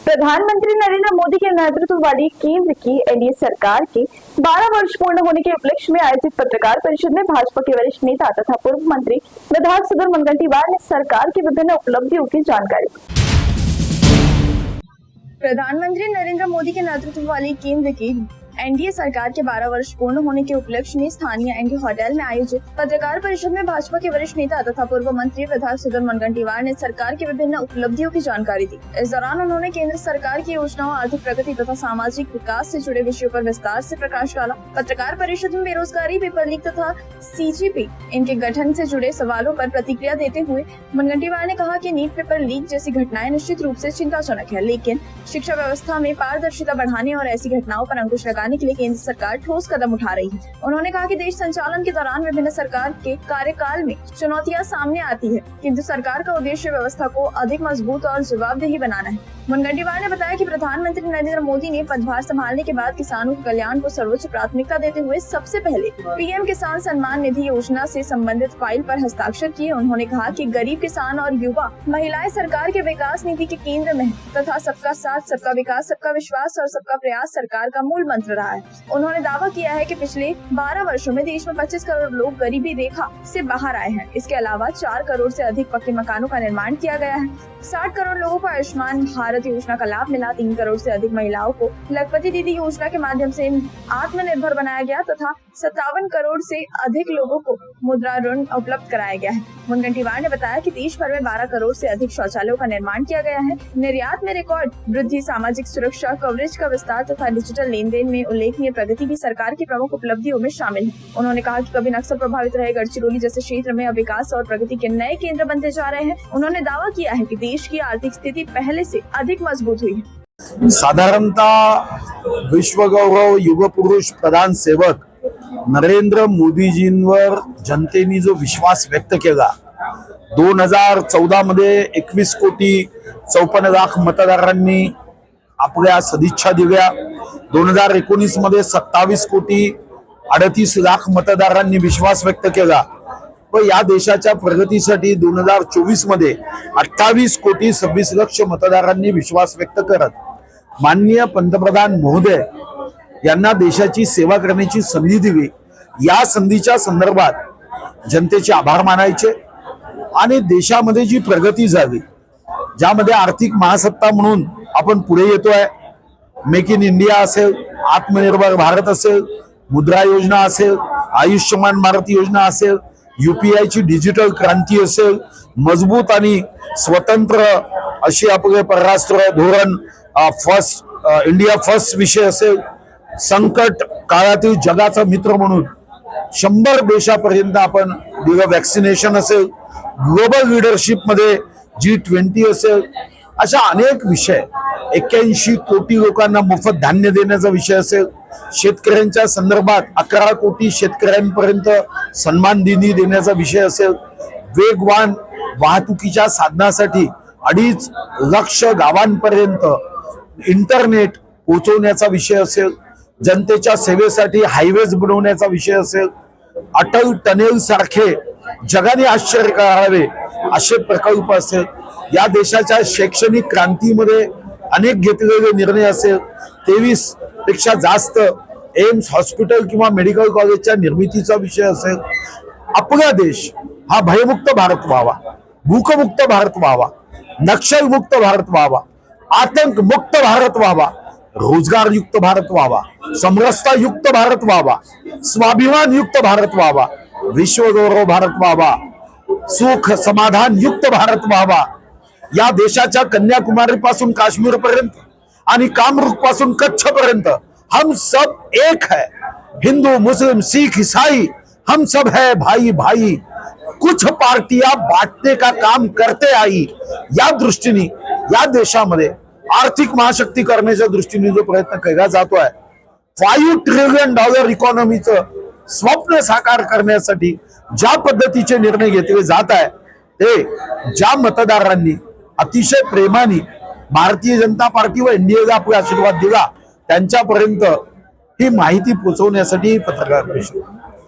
प्रधानमंत्री नरेंद्र मोदी के नेतृत्व वाली केंद्र की एनडीए सरकार के 12 वर्ष पूर्ण होने के उपलक्ष्य में आयोजित पत्रकार परिषद में भाजपा के वरिष्ठ नेता तथा पूर्व मंत्री विधायक सुधीर मुनगंटीवार ने सरकार की विभिन्न उपलब्धियों की जानकारी दी। प्रधानमंत्री नरेंद्र मोदी के नेतृत्व वाली केंद्र की एनडीए सरकार के 12 वर्ष पूर्ण होने के उपलक्ष्य में स्थानीय एनडीए होटल में आयोजित पत्रकार परिषद में भाजपा के वरिष्ठ नेता तथा पूर्व मंत्री विधायक सुधीर मुनगंटीवार ने सरकार की विभिन्न उपलब्धियों की जानकारी दी। इस दौरान उन्होंने केंद्र सरकार की योजनाओं, आर्थिक प्रगति तथा सामाजिक विकास से जुड़े विषयों पर विस्तार से प्रकाश डाला। पत्रकार परिषद में बेरोजगारी, पेपर लीक तथा सीजीपी इनके गठन से जुड़े सवालों पर प्रतिक्रिया देते हुए मुनगंटीवार ने कहा कि नीट पेपर लीक जैसी घटनाएं निश्चित रूप से चिंताजनक है, लेकिन शिक्षा व्यवस्था में पारदर्शिता बढ़ाने और ऐसी घटनाओं पर अंकुश लगाने के लिए केंद्र सरकार ठोस कदम उठा रही है। उन्होंने कहा कि देश संचालन के दौरान विभिन्न सरकार के कार्यकाल में चुनौतियां सामने आती है, किंतु सरकार का उद्देश्य व्यवस्था को अधिक मजबूत और जवाबदेही बनाना है। मुनगंटीवार ने बताया कि प्रधानमंत्री नरेंद्र मोदी ने पदभार संभालने के बाद किसानों के कल्याण को सर्वोच्च प्राथमिकता देते हुए सबसे पहले पीएम किसान सम्मान निधि योजना से संबंधित फाइल पर हस्ताक्षर किए। उन्होंने कहा कि गरीब किसान और युवा महिलाएं सरकार के विकास नीति के केंद्र में तथा सबका साथ, सबका विकास, सबका विश्वास और सबका प्रयास सरकार का मूल मंत्र रहा है। उन्होंने दावा किया है कि पिछले 12 वर्षों में देश में 25 करोड़ लोग गरीबी रेखा से बाहर आए हैं। इसके अलावा 4 करोड़ से अधिक पक्के मकानों का निर्माण किया गया है। 60 करोड़ लोगों को आयुष्मान भारत योजना का लाभ मिला। 3 करोड़ से अधिक महिलाओं को लखपति दीदी योजना के माध्यम से आत्मनिर्भर बनाया गया तथा 57 करोड़ से अधिक लोगों को मुद्रा ऋण उपलब्ध कराया गया है। मुनगंटीवार ने बताया कि देश भर में 12 करोड़ से अधिक शौचालयों का निर्माण किया गया है। निर्यात में रिकॉर्ड वृद्धि, सामाजिक सुरक्षा कवरेज का विस्तार तथा डिजिटल लेन देन में उल्लेखनीय प्रगति भी सरकार की प्रमुख उपलब्धियों में शामिल है। उन्होंने कहा कि कभी नक्सल प्रभावित रहे गढ़चिरौली जैसे क्षेत्र में अब विकास और प्रगति के नए केंद्र बनते जा रहे हैं। उन्होंने दावा किया है कि देश की आर्थिक स्थिति पहले से अधिक मजबूत हुई है। साधारणतः विश्वगौरव युगपुरुष प्रधान सेवक नरेंद्र मोदीजींवर जनतेने जो विश्वास व्यक्त केला, 2014 मध्ये 21,54,00,000 मतदारांनी आपल्या सदिच्छा दिल्या। 2019 मध्ये 27,38,00,000 मतदारांनी विश्वास व्यक्त केला व या देशाच्या प्रगतीसाठी 2024 मध्ये 28,26,00,000 मतदारांनी विश्वास व्यक्त करत माननीय पंतप्रधान महोदय यांना देशाची सेवा करण्याची संधी दिली। या संधीच्या संदर्भात जनतेचे आभार मानायचे आणि देशामध्ये जी प्रगती झाली, ज्यामध्ये आर्थिक महासत्ता म्हणून आपण पुढे येतोय, मेक इन इंडिया असेल, आत्मनिर्भर भारत असेल, मुद्रा योजना असेल, आयुष्यमान भारत योजना असेल, यूपीआय ची डिजिटल क्रांती असेल, मजबूत आणि स्वतंत्र अशी आपले परराष्ट्र धोरण फर्स्ट इंडिया फर्स्ट विषय असेल, संकट काळातील जगाचा मित्र म्हणून 100 देशापर्यंत आपण दिलं, वॅक्सिनेशन असेल, ग्लोबल लीडरशिप मध्ये G20 असेल, अशा अनेक विषय, 81 कोटी लोकांना मोफत धान्य देण्याचा विषय असेल, शेतकऱ्यांच्या संदर्भात 11 कोटी शेतकऱ्यांपर्यंत सन्मान निधी देण्याचा विषय असेल, वेगवान वाहतुकीच्या साधनासाठी 2.5 लाख गावांपर्यंत इंटरनेट पोहोचवण्याचा विषय असेल, जनतेच्या सेवेसाठी हायवेज बनवण्याचा विषय असेल, अटल टनेल सारखे जगाने आश्चर्य करावे असे प्रकल्प असेल, या देशाच्या शैक्षणिक क्रांतीमध्ये अनेक घेतलेले निर्णय असेल, 23 पेक्षा जास्त एम्स हॉस्पिटल किंवा मेडिकल कॉलेजच्या निर्मितीचा विषय असेल, आपला देश हा भयमुक्त भारत व्हावा, भूकमुक्त भारत व्हावा, नक्षलमुक्त भारत व्हावा, आतंक मुक्त भारत व्हावा, रोजगार युक्त भारत व्हावा, समरसता युक्त भारत व्हावा, स्वाभिमान युक्त भारत व्हावा, विश्वगौरव भारत व्हावा, सुख समाधान युक्त भारत व्हावा। या देशाच्या कन्याकुमारी पासून काश्मीर पर्यंत आणि कामरूप पासून कच्छ पर्यंत हम सब एक है, हिंदू मुस्लिम सिख ईसाई हम सब है भाई भाई, कुछ पार्टियां बांटने का काम करते आई। या दृष्टीने या देशामध्ये आर्थिक महाशक्ती करण्याच्या दृष्टीने जो प्रयत्न केला जातोय, $5 ट्रिलियन इकॉनॉमीचं स्वप्न साकार करण्यासाठी ज्या पद्धतीचे निर्णय घेतले जात आहे, ते ज्या मतदारांनी अतिशय प्रेमाने भारतीय जनता पार्टी व एनडीएला आपला आशीर्वाद दिला, त्यांच्यापर्यंत ही माहिती पोहोचवण्यासाठी पत्रकार परिषद